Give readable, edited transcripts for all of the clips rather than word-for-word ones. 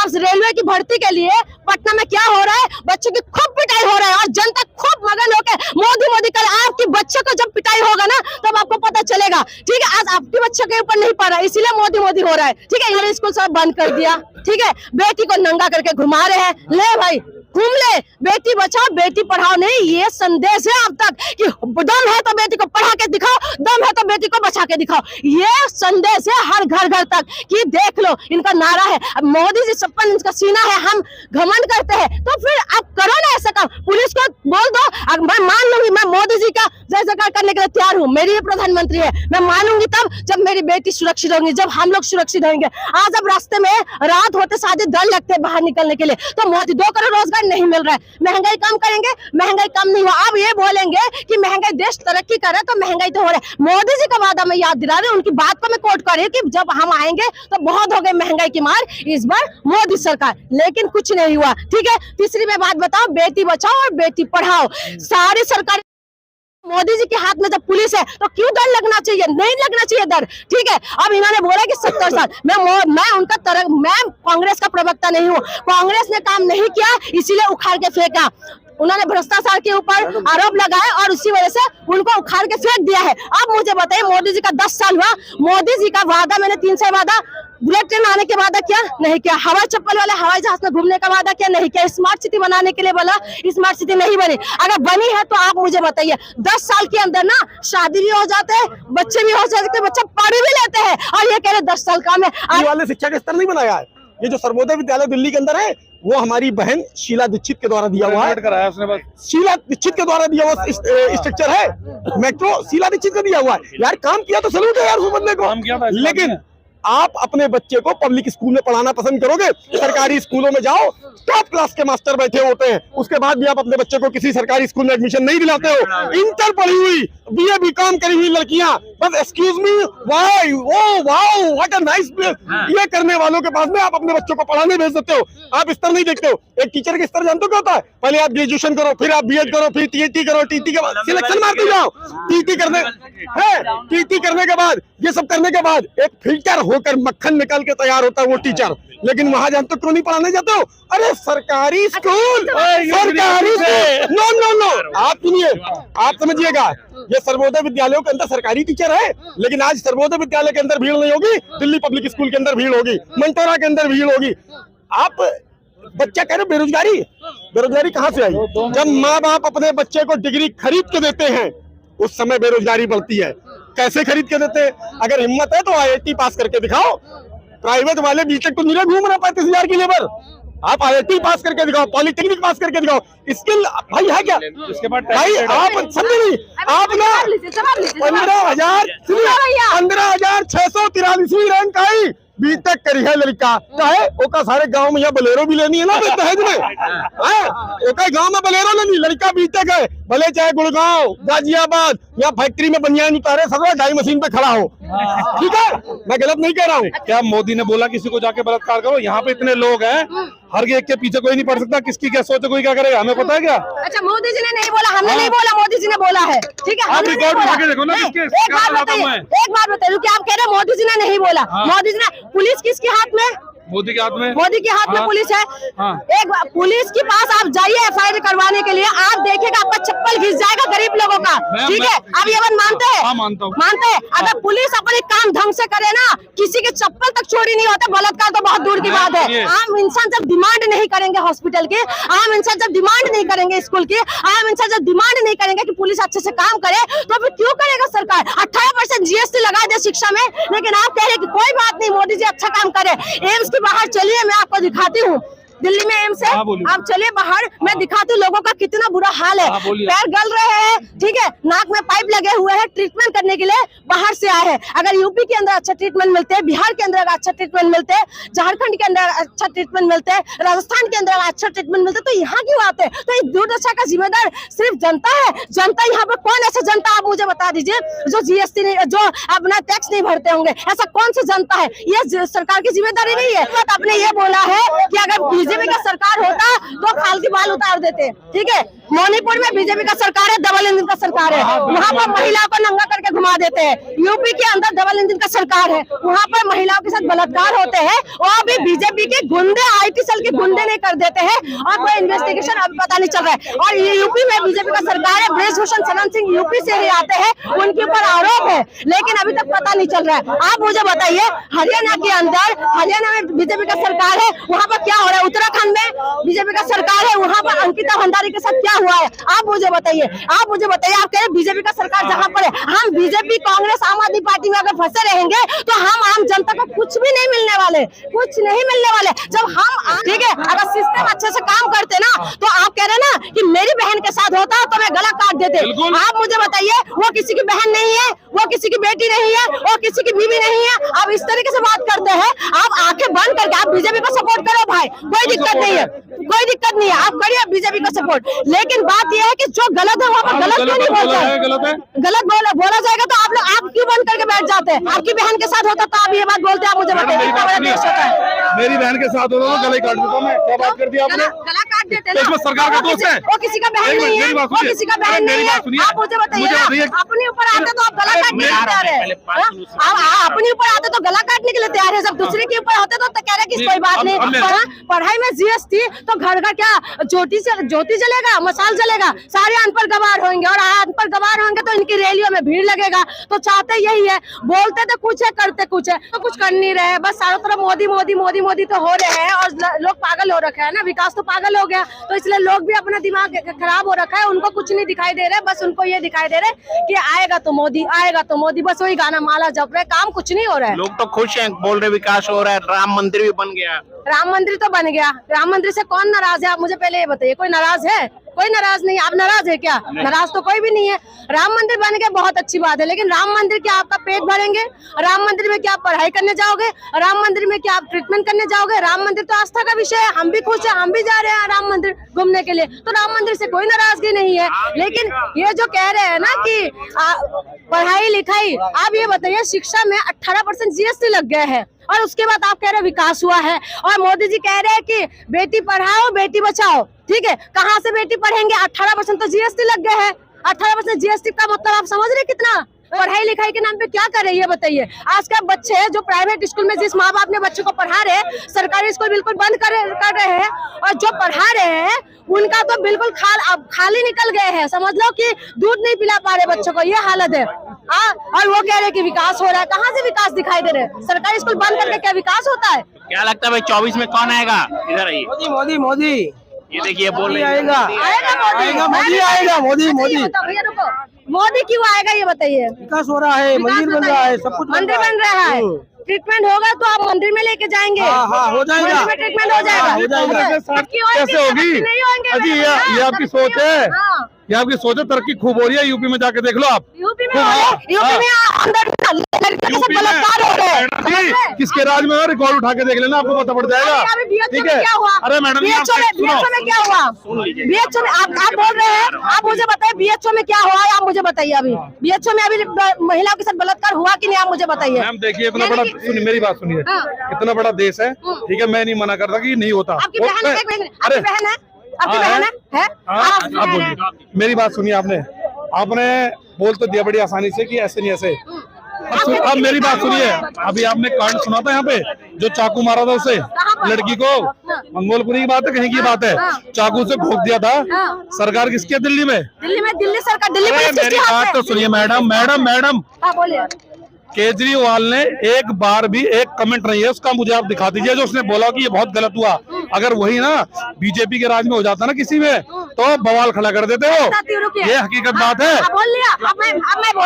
और रेलवे की भर्ती के लिए पटना में क्या हो रहा है, बच्चों की खूब पिटाई हो रहा है और जनता खूब मगन होकर मोदी मोदी कर। आपके बच्चे को जब पिटाई होगा ना तब आपको पता चलेगा, ठीक है। आज आपके बच्चे के ऊपर नहीं पड़ रहा है, इसीलिए मोदी मोदी हो रहा है, ठीक है। ये स्कूल सब बंद कर दिया, ठीक है। बेटी को नंगा करके घुमा रहे हैं, ले भाई घूम ले, बेटी बचाओ बेटी पढ़ाओ। नहीं, ये संदेश है अब तक कि दम है तो बेटी को पढ़ा के दिखाओ, दम है तो बेटी को बचा के दिखाओ। ये संदेश है हर घर घर तक कि देख लो, इनका नारा है। अब मोदी जी सपन इनका सीना है, हम घमंड करते हैं, तो फिर आप करो ना ऐसा काम, पुलिस को बोल दो। मैं मान लूंगी, मैं मोदी जी का जय जयकार करने के लिए तैयार हूँ, मेरी प्रधानमंत्री है, मैं मानूंगी तब जब मेरी बेटी सुरक्षित होंगी, जब हम लोग सुरक्षित होंगे। आज अब रास्ते में रात होते साथ डर लगते हैं बाहर निकलने के लिए, तो मोदी 2 करोड़ रोजगार नहीं मिल रहा है, महंगाई कम करेंगे, महंगाई कम नहीं हुआ। अब ये बोलेंगे कि महंगाई, देश तरक्की कर रहा है तो महंगाई तो हो रहा है। मोदी जी का वादा मैं याद दिला रही हूँ, उनकी बात को मैं कोट कर रही हूँ कि जब हम आएंगे तो बहुत हो गए महंगाई की मार, इस बार मोदी सरकार, लेकिन कुछ नहीं हुआ, ठीक है। तीसरी मैं बात बताओ, बेटी बचाओ और बेटी पढ़ाओ। सारी सरकार मोदी जी के हाथ में जब पुलिस है तो क्यों डर लगना चाहिए, नहीं लगना चाहिए डर, ठीक है। अब इन्होंने बोला कि 70 साल, मैं उनका मैं कांग्रेस का प्रवक्ता नहीं हूँ, कांग्रेस ने काम नहीं किया इसीलिए उखाड़ के फेंका। उन्होंने भ्रष्टाचार के ऊपर आरोप लगाए और उसी वजह से उनको उखाड़ के फेंक दिया है। अब मुझे बताइए, मोदी जी का 10 साल हुआ, मोदी जी का वादा मैंने 3 साल वादा, बुलेट ट्रेन आने के वादा किया नहीं किया, हवाई चप्पल वाले हवाई जहाज में घूमने का वादा किया नहीं किया, स्मार्ट सिटी बनाने के लिए बोला, स्मार्ट सिटी नहीं बनी। अगर बनी है तो आप मुझे बताइए, 10 साल के अंदर ना शादी भी हो जाते हैं, बच्चे भी हो जाते हैं, बच्चे पढ़ भी लेते हैं, और ये कह रहे 10 साल काम है। वाले शिक्षा का स्तर नहीं बनाया है। ये जो सर्वोदय विद्यालय दिल्ली के अंदर है वो हमारी बहन शीला दीक्षित के द्वारा दिया हुआ है, कराया उसने, बस शीला दीक्षित के द्वारा दिया हुआ स्ट्रक्चर है, मेट्रो शीला दीक्षित का दिया हुआ है। यार काम किया तो सलूट है यार उस बंदे को, लेकिन आप अपने बच्चे को पब्लिक स्कूल में पढ़ाना पसंद करोगे, सरकारी स्कूलों में जाओ, टॉप क्लास के मास्टर बैठे होते हैं, उसके बाद भी आप अपने बच्चे को किसी सरकारी स्कूल में एडमिशन नहीं दिलाते हो। इंटर पढ़ी हुई, बीए बीकॉम करी हुई लड़कियां बस excuse me, why, oh wow what a nice place, ये करने वालों के पास में आप अपने बच्चों को पढ़ाने भेज देते हो। आप स्तर नहीं देखते हो। एक टीचर के स्तर जानते हो क्या होता है? पहले आप ग्रेजुएशन करो, फिर आप बीएड करो, फिर टीटी करो, टीटी के बाद सिलेक्शन मारते जाओ, टीटी करने के बाद, ये सब करने के बाद एक फिल्टर होकर मक्खन निकाल के तैयार होता है वो टीचर। लेकिन वहां जानते हो क्यों नहीं पढ़ाने जाते हो? अरे सरकारी स्कूल, सरकारी नो नो नो, आप सुनिए, आप समझिएगा, ये सर्वोदय विद्यालयों के अंदर सरकारी टीचर है, लेकिन आज सर्वोदय विद्यालय के अंदर भीड़ नहीं होगी, दिल्ली पब्लिक स्कूल के अंदर भीड़ होगी, मंटोरा के अंदर भीड़ होगी। आप बच्चा कह रहे बेरोजगारी, बेरोजगारी कहाँ से आई? जब माँ बाप अपने बच्चे को डिग्री खरीद के देते हैं उस समय बेरोजगारी बढ़ती है। कैसे खरीद के देते हैं? अगर हिम्मत है तो IIT पास करके दिखाओ। प्राइवेट वाले बीटेक तो नहीं घूम रहे 35,000 की लेबर, आप IIT पास करके दिखाओ, पॉलिटेक्निक पास करके दिखाओ, स्किल भाई है क्या? इसके बाद भाई आप समझे नहीं, आप ना 15,643वीं रैंक आई, बीटेक करी है लड़का, चाहे ओका सारे गांव में यहाँ बलेरो भी लेनी है ना दहेज में, ओका गांव में बलेरो लेनी, लड़का बीटेक है, भले चाहे गुड़गांव, गाजियाबाद, या फैक्ट्री में बनियान उतारे, सब डाई मशीन पे खड़ा हो, ठीक है, मैं गलत नहीं कह रहा हूँ। क्या मोदी ने बोला किसी को जाके बलात्कार करो? यहाँ पे इतने लोग हैं, हर एक के पीछे कोई नहीं पड़ सकता, किसकी क्या सोच, कोई क्या करेगा, हमें पता है क्या? अच्छा, मोदी जी ने नहीं बोला, हमने नहीं बोला, मोदी जी ने बोला है, ठीक है। आप रिकॉर्ड उठा के देखो ना, एक बात बताइए, क्या आप कह रहे हैं मोदी जी ने नहीं बोला? मोदी जी ने, पुलिस किसके हाथ में? मोदी के हाथ में, मोदी के हाथ में पुलिस है। एक पुलिस के पास आप जाइए FIR करवाने के लिए, आप देखेगा आपका चप्पल घिस जाएगा गरीब लोगों का, ठीक है। आप ये बात मानते हैं? मानते हैं। अगर पुलिस अपने काम ढंग से करे ना, किसी के चप्पल तक चोरी नहीं होता, बलात्कार तो बहुत दूर की बात है। आम इंसान जब डिमांड नहीं करेंगे हॉस्पिटल की, आम इंसान जब डिमांड नहीं करेंगे स्कूल की, आम इंसान जब डिमांड नहीं करेंगे कि पुलिस अच्छे से काम करे, तो फिर क्यों करेगा सरकार? 18% GST लगा दे शिक्षा में, लेकिन आप कह रहे कि कोई बात नहीं, मोदी जी अच्छा काम करे। एम्स की बाहर चलिए, मैं आपको दिखाती हूँ, दिल्ली में एम्स है, आप चलिए बाहर, मैं दिखाती हूँ लोगों का कितना बुरा हाल है। पैर गल रहे हैं, ठीक है, नाक में पाइप लगे हुए हैं, ट्रीटमेंट करने के लिए बाहर से आए हैं। अगर यूपी के अंदर अच्छा ट्रीटमेंट मिलते हैं, बिहार के अंदर अच्छा ट्रीटमेंट मिलते हैं, झारखंड के अंदर अच्छा ट्रीटमेंट मिलते हैं, राजस्थान के अंदर अच्छा ट्रीटमेंट मिलता है, तो यहाँ क्यों आते हैं? तो इस दुर्दशा का जिम्मेदार सिर्फ जनता है। जनता यहाँ पर कौन ऐसा जनता, आप मुझे बता दीजिए, जो GST नहीं, जो अपना टैक्स नहीं भरते होंगे, ऐसा कौन सा जनता है? ये सरकार की जिम्मेदारी नहीं है। आपने ये बोला है कि अगर बीजेपी का सरकार होता दो खाल की बाल उतार देते हैं। ठीक है, मणिपुर में बीजेपी का सरकार है, डबल इंजन का सरकार है, वहाँ पर महिलाओं को नंगा करके घुमा देते हैं। यूपी के अंदर डबल इंजन का सरकार है, वहाँ पर महिलाओं के साथ बलात्कार होते हैं, और भी बीजेपी के गुंडे IT सेल के गुंडे नहीं कर देते हैं, और कोई इन्वेस्टिगेशन अभी पता नहीं चल रहा है। और ये यूपी में बीजेपी का सरकार है, ब्रजभूषण शरण सिंह यूपी से ही आते हैं, उनके ऊपर आरोप है, लेकिन अभी तक पता नहीं चल रहा है। आप मुझे बताइए, हरियाणा के अंदर, हरियाणा में बीजेपी का सरकार है, वहाँ पर क्या हो रहा है? उत्तराखंड में बीजेपी का सरकार है, वहाँ पर अंकिता भंडारी के साथ क्या हुआ है? आप मुझे बताइए, आप मुझे बताइए। आप कह रहे बीजेपी का सरकार जहाँ पर है, हम बीजेपी, कांग्रेस, आम आदमी पार्टी में अगर फंसे रहेंगे तो हम आम जनता को कुछ भी नहीं मिलने वाले, कुछ नहीं मिलने वाले। जब हम, ठीक है, अगर सिस्टम अच्छे से काम करते ना, तो आप कह रहे ना कि मेरी बहन के साथ होता तो मैं गला काट देते। आप मुझे बताइए, वो किसी की बहन नहीं है, वो किसी की बेटी नहीं है, वो किसी की बीवी नहीं है। आप इस तरीके से बात करते हैं, आप आंखें बंद करके आप बीजेपी को सपोर्ट करो भाई, कोई दिक्कत नहीं है, कोई दिक्कत नहीं है, आप करिए बीजेपी को सपोर्ट। लेकिन बात यह है कि जो गलत है वहाँ पर गलत क्यों नहीं बोलते हैं? गलत बोला जाएगा तो आप लोग आप क्यों बंद करके बैठ जाते हैं? आपकी बहन के साथ होता तो आप ये बात बोलते हैं? आप मुझे बताइए, कितना बड़ा देश होता है। मेरी बहन के साथ होता तो गले काट देता मैं। क्या बात कर दी आपने? गला काट देते हैं इसमें सरकार का दोष है। वो किसी का बहन नहीं है, वो किसी का बहन नहीं है। आप मुझे बताइए, अपने ऊपर आते तो आप गला काटने के लिए तैयार है, आप अपने ऊपर आते तो गला काटने के लिए तैयार है, जब दूसरे के ऊपर होते तो कह रहे कि कोई बात नहीं। पढ़ाई में GST तो घर का क्या ज्योति जलेगा, मसाल जलेगा, सारे अनपढ़ गवार होंगे, और अनपढ़ गवार होंगे तो इनकी रैलियों में भीड़ लगेगा। तो चाहते यही है, बोलते तो कुछ है, करते कुछ है, तो कुछ कर नहीं रहे, बस चारों तरफ मोदी मोदी मोदी मोदी तो हो रहे हैं, और लोग पागल हो रखे हैं ना, विकास तो पागल हो गया, तो इसलिए लोग भी अपना दिमाग खराब हो रखा है, उनको कुछ नहीं दिखाई दे रहा है, बस उनको ये दिखाई दे रहा है कि आएगा तो मोदी, आएगा तो मोदी, बस वही गाना माला जप रहे, काम कुछ नहीं हो रहा है। लोग तो खुश हैं, बोल रहे विकास हो रहा है, राम मंदिर भी बन गया। राम मंदिर तो बन गया, राम मंदिर से कौन नाराज है? आप मुझे पहले ये बताइए, कोई नाराज है? कोई नाराज नहीं। आप नाराज है क्या? नाराज तो कोई भी नहीं है। राम मंदिर बन गया, बहुत अच्छी बात है, लेकिन राम मंदिर क्या आपका पेट भरेंगे? राम मंदिर में क्या आप पढ़ाई करने जाओगे? राम मंदिर में क्या आप ट्रीटमेंट करने जाओगे? राम मंदिर तो आस्था का विषय है, हम भी खुश हैं, हम भी जा रहे हैं राम मंदिर घूमने के लिए, तो राम मंदिर से कोई नाराजगी नहीं है। लेकिन ये जो कह रहे हैं ना कि पढ़ाई लिखाई, आप ये बताइए, शिक्षा में 18% GST लग गए हैं, और उसके बाद आप कह रहे हैं विकास हुआ है, और मोदी जी कह रहे हैं कि बेटी पढ़ाओ बेटी बचाओ। ठीक है, कहाँ से बेटी पढ़ेंगे? 18% तो GST लग गए हैं। 18% GST का मतलब आप समझ रहे कितना? पढ़ाई लिखाई के नाम पे क्या कर रही है बताइए? आज का बच्चे जो प्राइवेट स्कूल में जिस माँ बाप ने बच्चों को पढ़ा रहे हैं, सरकारी स्कूल बिल्कुल बंद कर रहे हैं, और जो पढ़ा रहे हैं उनका तो बिल्कुल खाली निकल गए हैं। समझ लो कि दूध नहीं पिला पा रहे बच्चों को, ये हालत है। और वो कह रहे हैं कि विकास हो रहा है, कहाँ से विकास दिखाई दे रहे हैं? सरकारी स्कूल बंद करके क्या विकास होता है? क्या लगता है भाई 24 में कौन आएगा? इधर आइए। मोदी मोदी मोदी, ये देखिए बोल रहे हैं आएगा मोदी आएगा, मोदी मोदी। भैया रुको, मोदी क्यों आएगा ये बताइए? विकास हो रहा है, मंदिर बन रहा है, सब कुछ मंदिर बन रहा है, ट्रीटमेंट होगा तो आप मंदिर में लेके जाएंगे। हाँ, हो जाएगा, मंदिर में ट्रीटमेंट हो जाएगा। कैसे होगी? अजी ये आपकी सोच है, ये आपकी सोच है। तरक्की खूब हो रही है यूपी में, जाके देख लो आप। यूपी में अंदर बलात्कार हो रहे हैं। किसके राज में? रिकॉर्ड उठा के देख लेना, आपको पता पड़ जाएगा। ठीक है। अरे मैडम, BHO में क्या हुआ? BHO में आप बोल रहे हैं, आप मुझे बताइए BHO में क्या हुआ है? आप मुझे बताइए, अभी BHO में अभी महिलाओं के साथ बलात्कार हुआ कि नहीं? आप मुझे बताइए। मैम देखिए, इतना बड़ा, सुनिए मेरी बात सुनिए, इतना बड़ा देश है, ठीक है, मैं नहीं मना करता कि नहीं होता। आपकी बहन है? आपकी बहन है? आपकी बहन है? आप बोलिए, मेरी बात सुनिए। आपने बोल तो दिया बड़ी आसानी से कि ऐसे नहीं ऐसे। अब मेरी बात सुनिए, अभी आपने कांड सुना था यहाँ पे, जो चाकू मारा था उसे, लड़की को, मंगोलपुरी की बात है, कहीं की बात है, चाकू से घोंप दिया था। सरकार किसकी है? दिल्ली में। दिल्ली सरकार, दिल्ली पुलिस किसके मेरी हाथ बात में? तो सुनिए मैडम, हाँ बोलिए। केजरीवाल ने एक बार भी एक कमेंट नहीं है उसका, मुझे आप दिखा दीजिए जो उसने बोला कि ये बहुत गलत हुआ। अगर वही ना बीजेपी के राज में हो जाता ना किसी में, तो बवाल खड़ा कर देते हो। ये हकीकत बात है। बोल लिया, अब मैं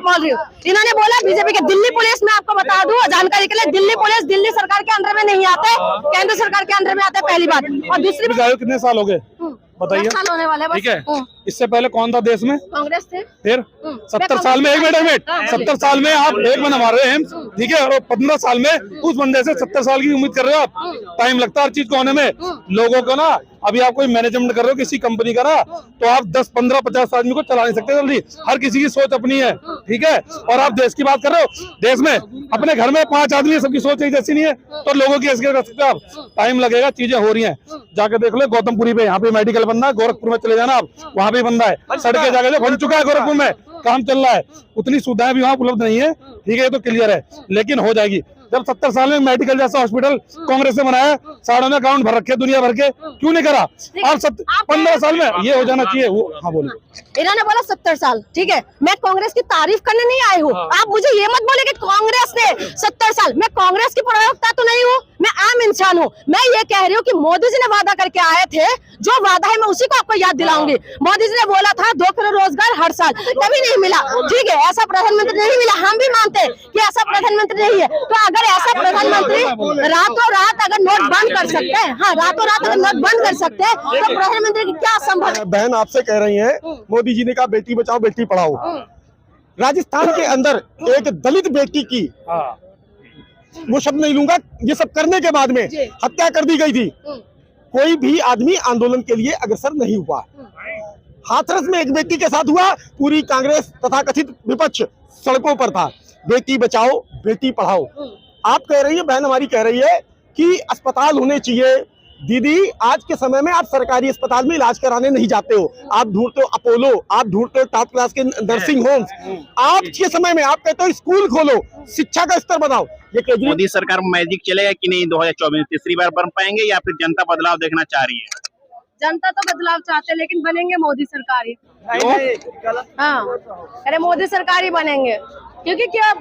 बोल रही हूँ। इन्होंने बोला बीजेपी के दिल्ली पुलिस में, आपको बता दूं जानकारी के लिए, दिल्ली पुलिस दिल्ली सरकार के अंडर में नहीं आते, केंद्र सरकार के अंडर में आते, पहली बात। और दूसरी बात, कितने साल हो गए बताइए? होने वाले ठीक है। इससे पहले कौन था देश में? कांग्रेस थे। फिर 70 साल में, एक मिनट 70 साल में आप एक बना मार रहे हैं, ठीक है, और 15 साल में उस बंदे से 70 साल की उम्मीद कर रहे हो आप। टाइम लगता है हर चीज को होने में। लोगों को ना, अभी आप कोई मैनेजमेंट कर रहे हो किसी कंपनी का ना, तो आप 10, 15, 50 आदमी को चला नहीं सकते जल्दी। हर किसी की सोच अपनी है, ठीक है। और आप देश की बात कर रहे हो, देश में अपने घर में 5 आदमी है, सबकी सोच एक जैसी नहीं है, तो लोगों की ऐसे कर सकते हो आप? टाइम लगेगा, चीजें हो रही हैं, जाके देख लो गौतमपुरी पे, यहाँ पे मेडिकल बन रहा है, गोरखपुर में चले जाना आप, वहाँ भी बन रहा है, सड़कें जाके जो बन चुका है गोरखपुर में, काम चल रहा है, उतनी सुविधाएं भी वहाँ उपलब्ध नहीं है, ठीक है, ये तो क्लियर है, लेकिन हो जाएगी। जब 70 साल में मेडिकल जैसा हॉस्पिटल कांग्रेस ने बनाया, साड़ों ने अकाउंट भर रखे दुनिया भर के, क्यों नहीं करा? और 15 साल में ये हो जाना चाहिए। वो हाँ बोलिए। इन्होंने बोला 70 साल, ठीक है, मैं कांग्रेस की तारीफ करने नहीं आई हूँ। आप मुझे ये मत बोले कि कांग्रेस ने 70 साल, मैं कांग्रेस की प्रवक्ता तो नहीं हूँ, मैं आम इंसान हूँ। मैं ये कह रही हूँ कि मोदी जी ने वादा करके आए थे, जो वादा है मैं उसी को आपको याद दिलाऊंगी। मोदी जी ने बोला था 2 करोड़ रोजगार हर साल, कभी नहीं मिला, ठीक है, ऐसा प्रधानमंत्री नहीं मिला। हम भी मानते हैं कि ऐसा प्रधानमंत्री नहीं है। तो अगर ऐसा प्रधानमंत्री रातों रात अगर नोट बंद कर सकते हैं, हाँ रातों रात अगर नोट बंद कर सकते हैं, तो प्रधानमंत्री की क्या संभव? बहन आपसे कह रही है, मोदी जी ने कहा बेटी बचाओ बेटी पढ़ाओ। राजस्थान के अंदर एक दलित बेटी की, वो शब्द नहीं लूंगा, ये सब करने के बाद में हत्या कर दी गई थी। कोई भी आदमी आंदोलन के लिए अग्रसर नहीं हुआ। हाथरस में एक बेटी के साथ हुआ, पूरी कांग्रेस तथा कथित विपक्ष सड़कों पर था। बेटी बचाओ बेटी पढ़ाओ। आप कह रही है, बहन हमारी कह रही है कि अस्पताल होने चाहिए। दीदी, आज के समय में आप सरकारी अस्पताल में इलाज कराने नहीं जाते हो, आप ढूंढते हो अपोलो, आप ढूंढते हो टॉप क्लास के नर्सिंग होम्स। आज के समय में आप कहते हो स्कूल खोलो, शिक्षा का स्तर बढ़ाओ। ये केजरीवाल मोदी सरकार में मैजिक चलेगा कि नहीं? 2024 तीसरी बार बन पाएंगे या फिर जनता बदलाव देखना चाह रही है? जनता तो बदलाव चाहते हैं, लेकिन बनेंगे मोदी सरकार ही। हाँ, अरे मोदी सरकार ही बनेंगे, क्योंकि क्या